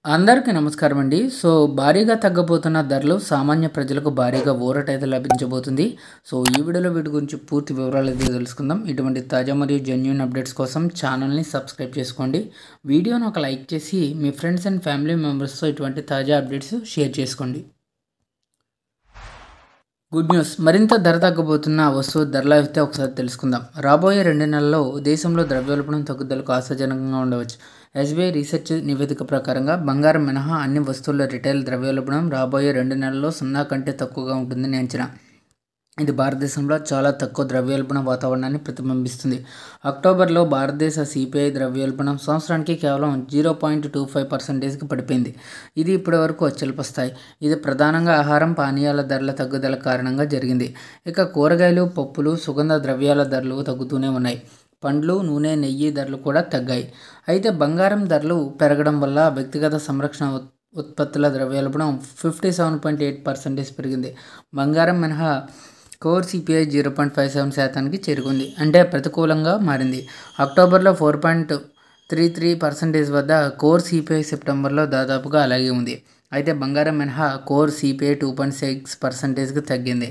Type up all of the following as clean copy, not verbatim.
అందరికీ నమస్కారం అండి. భారీగా తగ్గబోతున్న ధరలు సామాన్య ప్రజలకు భారీగా ఊరటైతే లభించబోతుంది. ఈ వీడియోలో వీటి గురించి పూర్తి వివరాలు అయితే తెలుసుకుందాం. ఇటువంటి తాజా మరియు జెన్యూన్ అప్డేట్స్ కోసం ఛానల్ని సబ్స్క్రైబ్ చేసుకోండి. వీడియోను ఒక లైక్ చేసి మీ ఫ్రెండ్స్ అండ్ ఫ్యామిలీ మెంబర్స్తో ఇటువంటి తాజా అప్డేట్స్ షేర్ చేసుకోండి. Good news. మరింత ధర తగ్గబోతున్న వస్తువు ధరలు అయితే ఒకసారి తెలుసుకుందాం. రాబోయే 2 నెలల్లో దేశంలో ద్రవ్యోల్బణం తగ్గుదలకు ఆశాజనకంగా ఉండవచ్చు. ఎస్బీఐ రీసెర్చ్ నివేదిక ప్రకారంగా బంగారం మినహా అన్ని వస్తువుల రిటైల్ ద్రవ్యోల్బణం రాబోయే 2 నెలల్లో 0 కంటే తక్కువగా ఉంటుందని అంచనా. ఇది భారతదేశంలో చాలా తక్కువ ద్రవ్యోల్బణ వాతావరణాన్ని ప్రతిబింబిస్తుంది. అక్టోబర్లో భారతదేశ సిపిఐ ద్రవ్యోల్బణం సంవత్సరానికి కేవలం 0.25%కి పడిపోయింది. ఇది ఇప్పటి వరకు అత్యల్ప స్థాయి. ఇది ప్రధానంగా ఆహారం, పానీయాల ధరల తగ్గుదల కారణంగా జరిగింది. ఇక కూరగాయలు, పప్పులు, సుగంధ ద్రవ్యాల ధరలు తగ్గుతూనే ఉన్నాయి. పండ్లు, నూనె, నెయ్యి ధరలు కూడా తగ్గాయి. అయితే బంగారం ధరలు పెరగడం వల్ల వ్యక్తిగత సంరక్షణ ఉత్పత్తుల ద్రవ్యోల్బణం 57.8% పెరిగింది. బంగారం మినహా కోర్ సిపిఐ 0.57%కి చేరుకుంది, అంటే ప్రతికూలంగా మారింది. అక్టోబర్లో 4.33% వద్ద కోర్ సిపిఐ సెప్టెంబర్లో దాదాపుగా అలాగే ఉంది. అయితే బంగారం మినహా కోర్ సిపిఐ 2.6%కి తగ్గింది.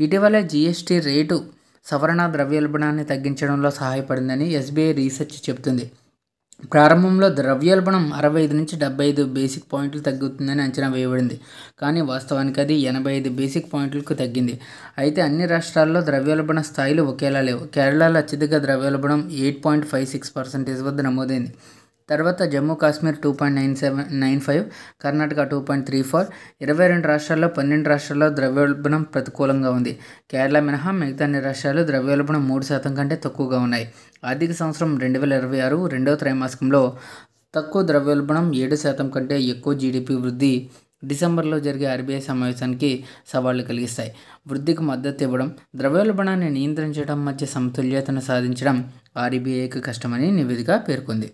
ఇటీవలే జీఎస్టీ రేటు సవరణ ద్రవ్యోల్బణాన్ని తగ్గించడంలో సహాయపడిందని ఎస్బీఐ రీసెర్చ్ చెబుతుంది. ప్రారంభంలో ద్రవ్యోల్బణం 65 నుంచి 75 బేసిక్ పాయింట్లు తగ్గుతుందని అంచనా వేయబడింది, కానీ వాస్తవానికి అది 85 బేసిక్ పాయింట్లకు తగ్గింది. అయితే అన్ని రాష్ట్రాల్లో ద్రవ్యోల్బణ స్థాయిలు ఒకేలా లేవు. కేరళలో అత్యధిక ద్రవ్యోల్బణం 8.56% వద్ద నమోదైంది. తర్వాత జమ్మూ కాశ్మీర్ 2.95, కర్ణాటక 2.34. 22 రాష్ట్రాల్లో 12 రాష్ట్రాల్లో ద్రవ్యోల్బణం ప్రతికూలంగా ఉంది. కేరళ మినహా మిగతా అన్ని రాష్ట్రాలు ద్రవ్యోల్బణం 3% కంటే తక్కువగా ఉన్నాయి. ఆర్థిక సంవత్సరం 2026 రెండవ త్రైమాసికంలో తక్కువ ద్రవ్యోల్బణం, 7% కంటే ఎక్కువ జీడీపీ వృద్ధి డిసెంబర్లో జరిగే ఆర్బీఐ సమావేశానికి సవాళ్లు కలిగిస్తాయి. వృద్ధికి మద్దతు ఇవ్వడం, ద్రవ్యోల్బణాన్ని నియంత్రించడం మధ్య సమతుల్యతను సాధించడం ఆర్బీఐకి కష్టమని నివేదిక పేర్కొంది.